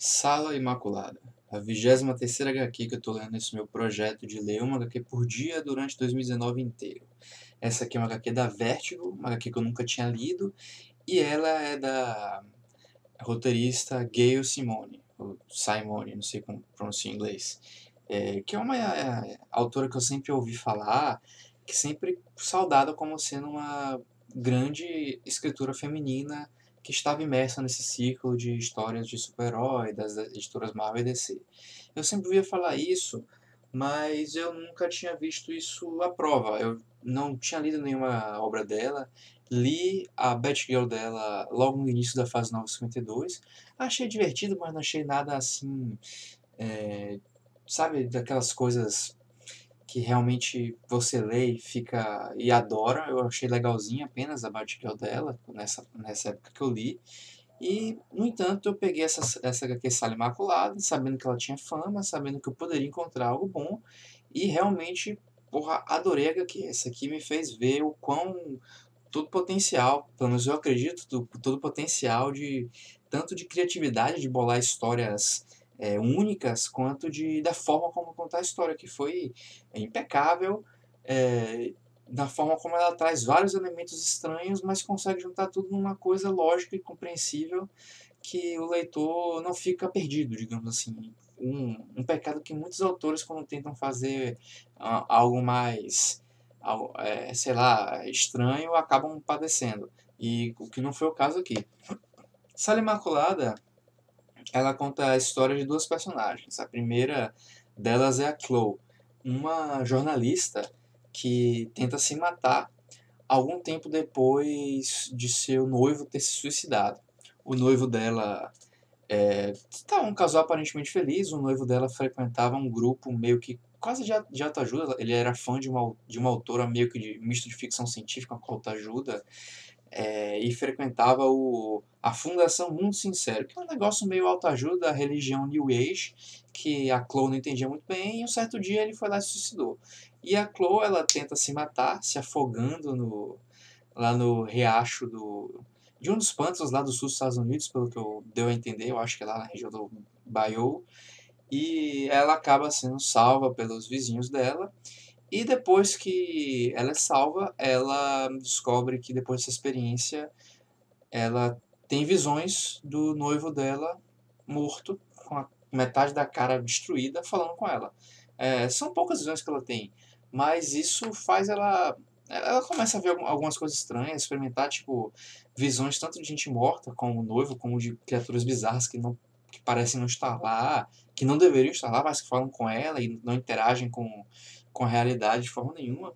Sala Imaculada, a 23ª HQ que eu tô lendo nesse meu projeto de ler uma HQ por dia durante 2019 inteiro. Essa aqui é uma HQ da Vertigo, uma HQ que eu nunca tinha lido, e ela é da roteirista Gayle Simone, ou Simone, não sei como pronuncia em inglês, que é uma autora que eu sempre ouvi falar, que sempre saudada como sendo uma grande escritora feminina que estava imersa nesse ciclo de histórias de super-herói das editoras Marvel e DC. Eu sempre ouvia falar isso, mas eu nunca tinha visto isso à prova. Eu não tinha lido nenhuma obra dela, li a Batgirl dela logo no início da fase 952. Achei divertido, mas não achei nada assim, é, sabe, daquelas coisas que realmente você lê e fica e adora. Eu achei legalzinha apenas a Batgirl dela nessa época que eu li. E, no entanto, eu peguei essa HQ Sala Imaculada, sabendo que ela tinha fama, sabendo que eu poderia encontrar algo bom, e realmente, porra, adorei a HQ. Essa aqui me fez ver o quão todo potencial, pelo menos eu acredito, todo o potencial de tanto de criatividade de bolar histórias únicas, quanto da forma como contar a história, que foi impecável, é, da forma como ela traz vários elementos estranhos, mas consegue juntar tudo numa coisa lógica e compreensível que o leitor não fica perdido, digamos assim. Um pecado que muitos autores, quando tentam fazer algo mais, sei lá, estranho, acabam padecendo. E o que não foi o caso aqui. Sala Imaculada, ela conta a história de duas personagens. A primeira delas é a Chloe, uma jornalista que tenta se matar algum tempo depois de seu noivo ter se suicidado. O noivo dela tá um casal aparentemente feliz. O noivo dela frequentava um grupo meio que quase de autoajuda. Ele era fã de uma autora meio que de misto de ficção científica com autoajuda, e frequentava a Fundação Mundo Sincero, que é um negócio meio autoajuda, a religião New Age, que a Chloe não entendia muito bem, e um certo dia ele foi lá e se suicidou. E a Chloe, ela tenta se matar, se afogando lá no riacho de um dos pântanos lá do sul dos Estados Unidos, pelo que eu deu a entender. Eu acho que é lá na região do Bayou, e ela acaba sendo salva pelos vizinhos dela. E depois que ela é salva, ela descobre que depois dessa experiência ela tem visões do noivo dela morto, com a metade da cara destruída, falando com ela. São poucas visões que ela tem, mas isso faz ela. Ela começa a ver algumas coisas estranhas, experimentar, tipo, visões tanto de gente morta, como o noivo, como de criaturas bizarras que parecem não estar lá, que não deveriam estar lá, mas que falam com ela e não interagem com a realidade de forma nenhuma.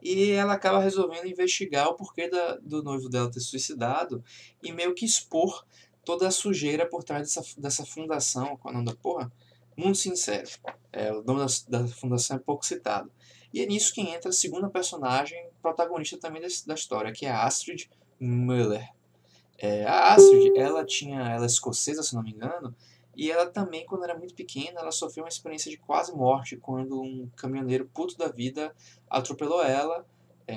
E ela acaba resolvendo investigar o porquê do noivo dela ter suicidado e meio que expor toda a sujeira por trás dessa fundação. Qual é o nome da porra? Mundo Sincero. O nome da fundação é pouco citado. E é nisso que entra a segunda personagem protagonista também da história, que é a Astrid Muller. A Astrid, ela é escocesa, se não me engano, e ela também, quando era muito pequena, ela sofreu uma experiência de quase morte quando um caminhoneiro puto da vida atropelou ela.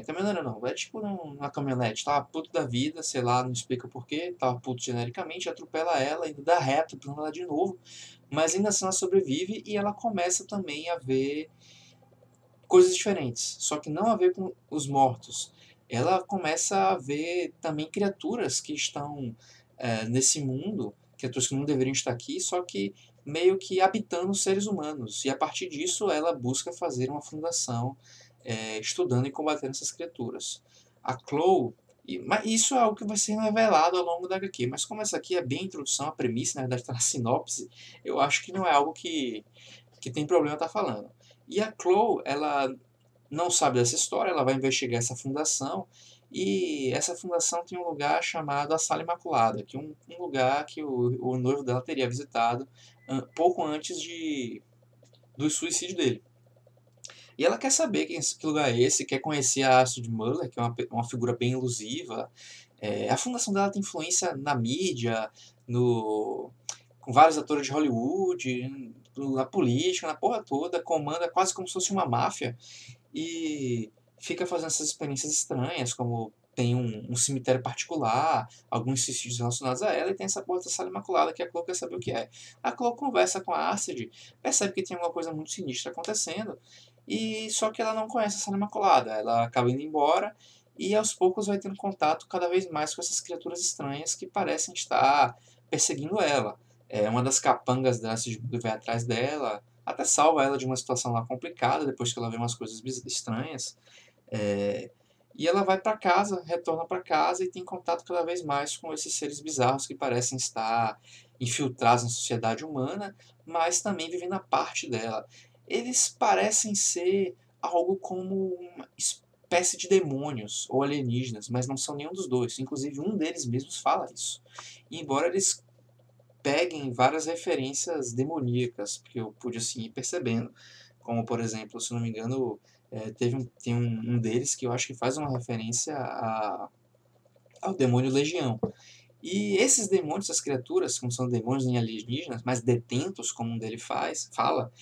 Caminhoneiro não, é tipo numa caminhonete, tava puto da vida, sei lá, não explica porquê, tava puto genericamente, atropela ela, ainda dá ré, atropelando ela de novo, mas ainda assim ela sobrevive e ela começa também a ver coisas diferentes, só que não a ver com os mortos. Ela começa a ver também criaturas que estão nesse mundo, criaturas que não deveriam estar aqui, só que meio que habitando os seres humanos. E a partir disso ela busca fazer uma fundação estudando e combatendo essas criaturas. A Chloe, mas isso é algo que vai ser revelado ao longo da HQ, mas como essa aqui é bem a introdução, a premissa, na verdade está na sinopse, eu acho que não é algo que tem problema estar falando. E a Chloe, ela não sabe dessa história, ela vai investigar essa fundação, e essa fundação tem um lugar chamado a Sala Imaculada, que é um lugar que o noivo dela teria visitado pouco antes do suicídio dele. E ela quer saber que lugar é esse, quer conhecer a Astrid Muller, que é uma figura bem elusiva. A fundação dela tem influência na mídia, com vários atores de Hollywood, na política, na porra toda, comanda quase como se fosse uma máfia e fica fazendo essas experiências estranhas, como tem um cemitério particular, alguns sítios relacionados a ela, e tem essa porta da sala imaculada que a Chloe quer saber o que é. A Chloe conversa com a Astrid, percebe que tem alguma coisa muito sinistra acontecendo, e só que ela não conhece a sala imaculada. Ela acaba indo embora e aos poucos vai tendo contato cada vez mais com essas criaturas estranhas que parecem estar perseguindo ela. Uma das capangas da Astrid vai atrás dela, até salva ela de uma situação lá complicada, depois que ela vê umas coisas estranhas. É, e ela vai para casa, retorna para casa e tem contato cada vez mais com esses seres bizarros que parecem estar infiltrados na sociedade humana, mas também vivendo a parte dela. Eles parecem ser algo como uma espécie de demônios ou alienígenas, mas não são nenhum dos dois. Inclusive, um deles mesmos fala isso. E embora eles peguem várias referências demoníacas que eu pude assim ir percebendo, como por exemplo, se não me engano, tem um deles que eu acho que faz uma referência ao demônio Legião. E esses demônios, essas criaturas, como são demônios nem alienígenas, mas detentos, como um deles fala,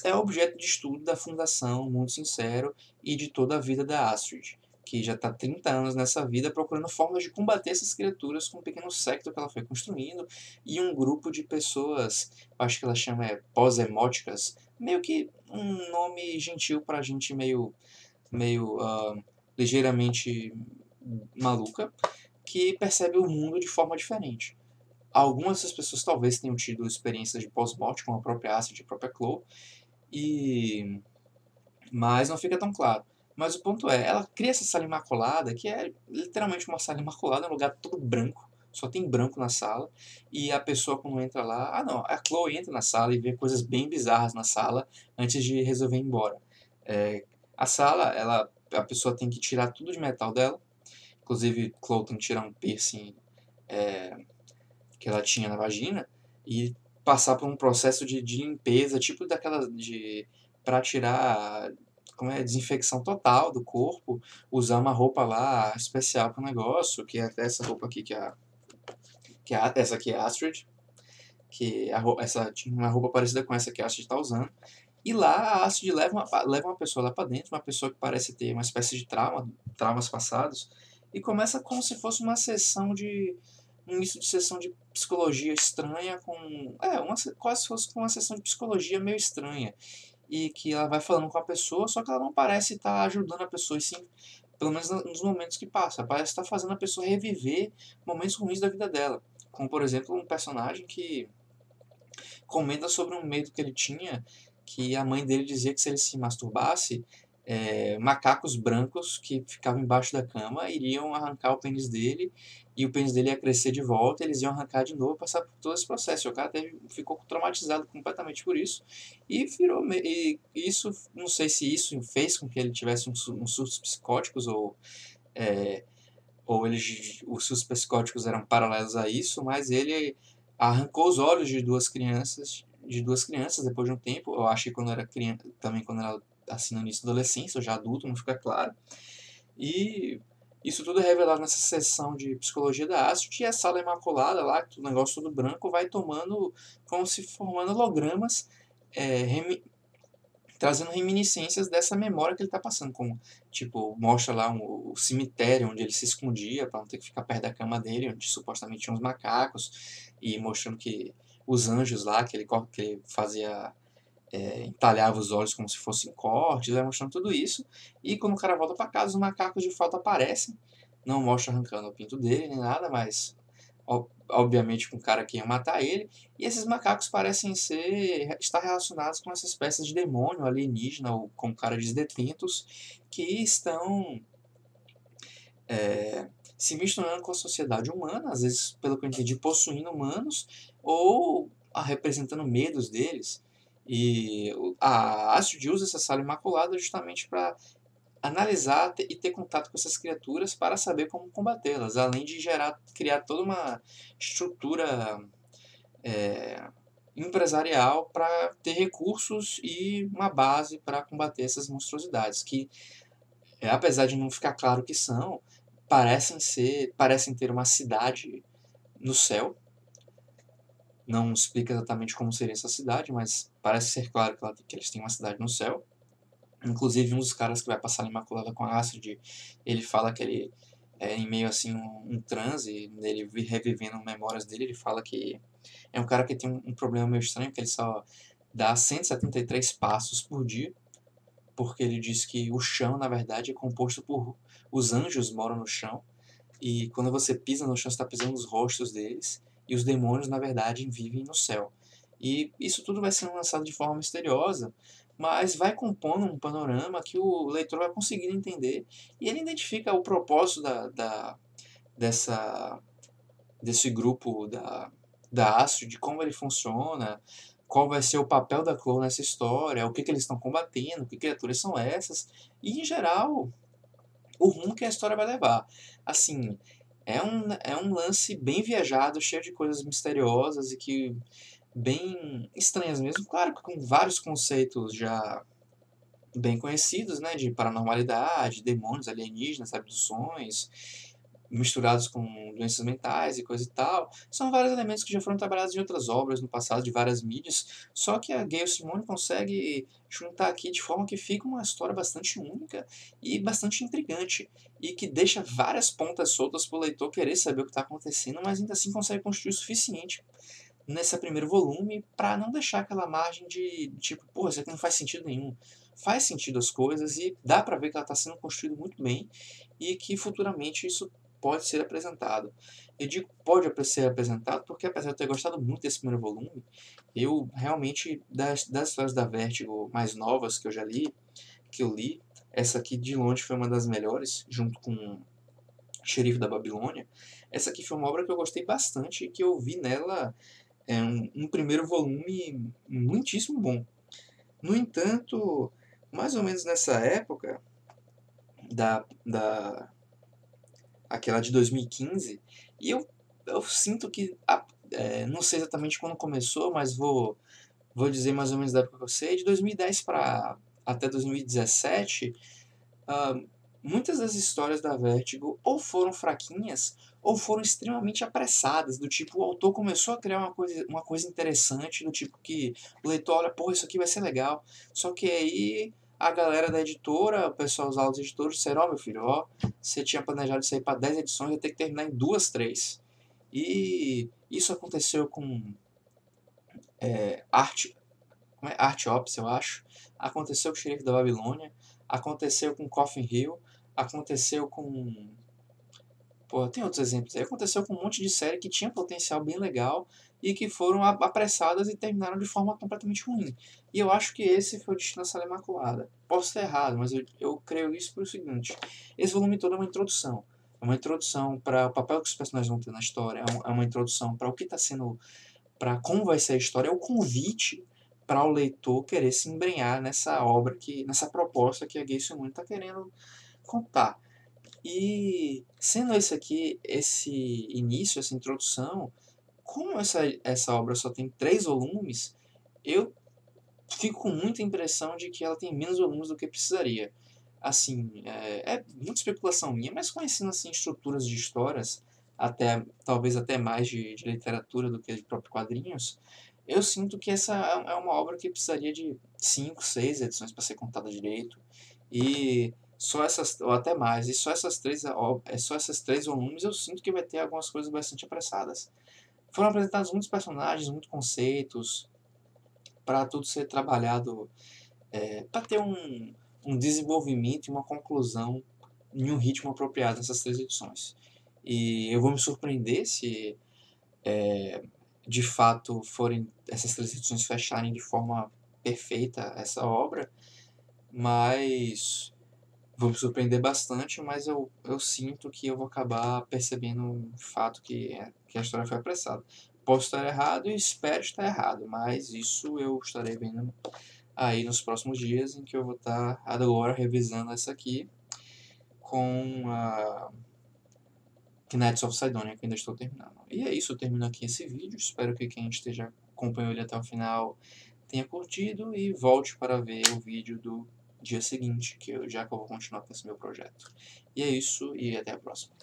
é objeto de estudo da Fundação Mundo Sincero e de toda a vida da Astrid, que já está 30 anos nessa vida procurando formas de combater essas criaturas com um pequeno secto que ela foi construindo e um grupo de pessoas, acho que ela chama pós-emóticas, meio que um nome gentil para gente meio ligeiramente maluca, que percebe o mundo de forma diferente. Algumas dessas pessoas talvez tenham tido experiências de pós-morte, como a própria Astrid e a própria Chloe, e mas não fica tão claro. Mas o ponto é, ela cria essa sala imaculada, que é literalmente uma sala imaculada, um lugar todo branco, só tem branco na sala, e a pessoa quando entra lá, não, a Chloe entra na sala e vê coisas bem bizarras na sala antes de resolver ir embora. É, a sala, a pessoa tem que tirar tudo de metal dela, inclusive Chloe tem que tirar um piercing é, que ela tinha na vagina e passar por um processo de limpeza, tipo daquela de para tirar como é desinfecção total do corpo, usar uma roupa lá especial para o negócio, que é até essa roupa aqui essa aqui é a Astrid, essa tinha uma roupa parecida com essa que a Astrid está usando. E lá a Astrid leva uma pessoa lá para dentro, uma pessoa que parece ter uma espécie de traumas passados, e começa como se fosse uma sessão de um início de sessão de psicologia estranha quase se fosse uma sessão de psicologia meio estranha e que ela vai falando com a pessoa, só que ela não parece estar ajudando a pessoa, e sim, pelo menos nos momentos que passa, parece estar fazendo a pessoa reviver momentos ruins da vida dela, como por exemplo um personagem que comenta sobre um medo que ele tinha, que a mãe dele dizia que se ele se masturbasse, macacos brancos que ficavam embaixo da cama iriam arrancar o pênis dele e o pênis dele ia crescer de volta, eles iam arrancar de novo, passar por todo esse processo. E o cara ficou traumatizado completamente por isso e e isso, não sei se isso fez com que ele tivesse uns surtos psicóticos é, ou os surtos psicóticos eram paralelos a isso, mas ele arrancou os olhos de duas crianças depois de um tempo. Eu acho que quando era criança, também quando era assim no início da adolescência, ou já adulto, não fica claro. E isso tudo é revelado nessa sessão de psicologia da Astrid, e a sala imaculada lá, que o negócio todo branco, vai tomando, como se formando hologramas, é, trazendo reminiscências dessa memória que ele está passando, como, tipo, mostra lá o cemitério onde ele se escondia para não ter que ficar perto da cama dele, onde supostamente tinha uns macacos, e mostrando que os anjos lá, que ele fazia, entalhava os olhos como se fossem cortes, vai mostrando tudo isso, e quando o cara volta para casa, os macacos de fato aparecem, não mostra arrancando o pinto dele nem nada, mas obviamente com o cara que ia matar ele, e esses macacos parecem estar relacionados com essa espécie de demônio alienígena, ou como o cara diz, detentos, que estão se misturando com a sociedade humana, às vezes, pelo que eu entendi, possuindo humanos, ou representando medos deles. E a Astrid usa essa sala imaculada justamente para analisar e ter contato com essas criaturas para saber como combatê-las, além de criar toda uma estrutura é, empresarial para ter recursos e uma base para combater essas monstruosidades, que, apesar de não ficar claro o que são, parecem ter uma cidade no céu. Não explica exatamente como seria essa cidade, mas parece ser claro que eles têm uma cidade no céu. Inclusive, um dos caras que vai passar a Imaculada com a Astrid, ele fala que em meio assim um transe, ele revivendo memórias dele, ele fala que é um cara que tem um problema meio estranho, que ele só dá 173 passos por dia, porque ele diz que o chão, na verdade, é composto por... Os anjos moram no chão, e quando você pisa no chão, você está pisando nos rostos deles, e os demônios, na verdade, vivem no céu. E isso tudo vai sendo lançado de forma misteriosa, mas vai compondo um panorama que o leitor vai conseguindo entender, e ele identifica o propósito dessa, desse grupo da Astro, de como ele funciona, qual vai ser o papel da Chloe nessa história, o que eles estão combatendo, que criaturas são essas, e em geral, o rumo que a história vai levar. Assim, é um lance bem viajado, cheio de coisas misteriosas e que bem estranhas mesmo, claro que com vários conceitos já bem conhecidos, né, de paranormalidade, demônios, alienígenas, abduções, misturados com doenças mentais e coisa e tal. São vários elementos que já foram trabalhados em outras obras no passado, de várias mídias, só que a Gayle Simone consegue juntar aqui de forma que fica uma história bastante única e bastante intrigante, e que deixa várias pontas soltas para o leitor querer saber o que está acontecendo, mas ainda assim consegue construir o suficiente nesse primeiro volume para não deixar aquela margem de tipo, porra, isso aqui não faz sentido nenhum. Faz sentido as coisas e dá para ver que ela está sendo construída muito bem e que futuramente isso pode ser apresentado. Eu digo pode ser apresentado porque, apesar de eu ter gostado muito desse primeiro volume, eu realmente, das histórias da Vertigo mais novas que eu já li, que eu li, essa aqui de longe foi uma das melhores, junto com Xerife da Babilônia. Essa aqui foi uma obra que eu gostei bastante e que eu vi nela um primeiro volume muitíssimo bom. No entanto, mais ou menos nessa época, da aquela de 2015, e eu sinto que, não sei exatamente quando começou, mas vou dizer mais ou menos da época que eu sei, de 2010 para até 2017, ah, muitas das histórias da Vertigo ou foram fraquinhas ou foram extremamente apressadas, do tipo, o autor começou a criar uma coisa interessante, do tipo que o leitor olha, porra, isso aqui vai ser legal, só que aí a galera da editora, o pessoal, os altos editores disseram, ó, meu filho, ó, você tinha planejado isso aí para 10 edições, vai ter que terminar em 2, 3. E isso aconteceu com Art, como é? Art Ops, eu acho. Aconteceu com o Xerife da Babilônia. Aconteceu com Coffin Hill. Aconteceu com... Pô, tem outros exemplos aí. Aconteceu com um monte de série que tinha potencial bem legal e que foram apressadas e terminaram de forma completamente ruim. E eu acho que esse foi o Destino da Sala Imaculada. Posso estar errado, mas eu creio isso pelo seguinte. Esse volume todo é uma introdução. É uma introdução para o papel que os personagens vão ter na história. É uma introdução para o que está sendo, para como vai ser a história, é o convite para o leitor querer se embrenhar nessa obra, nessa proposta que a Gayle Simone está querendo contar. E sendo esse aqui, esse início, essa introdução, como essa obra só tem 3 volumes, eu fico com muita impressão de que ela tem menos volumes do que precisaria. Assim, é muita especulação minha, mas conhecendo assim, estruturas de histórias, talvez até mais de literatura do que de próprios quadrinhos, eu sinto que essa é uma obra que precisaria de 5, 6 edições para ser contada direito. E só essas, ou até mais, e só esses 3 volumes eu sinto que vai ter algumas coisas bastante apressadas. Foram apresentados muitos personagens, muitos conceitos, para tudo ser trabalhado, para ter um desenvolvimento e uma conclusão em um ritmo apropriado nessas 3 edições. E eu vou me surpreender se de fato forem essas 3 edições fecharem de forma perfeita essa obra, mas vou me surpreender bastante, mas eu sinto que eu vou acabar percebendo de fato que a história foi apressada. Posso estar errado e espero estar errado, mas isso eu estarei vendo aí nos próximos dias, em que eu vou estar agora revisando essa aqui com a Knights of Sidonia, que ainda estou terminando. E é isso, eu termino aqui esse vídeo. Espero que quem esteja acompanhando ele até o final tenha curtido e volte para ver o vídeo do dia seguinte, já que eu vou continuar com esse meu projeto. E é isso, e até a próxima.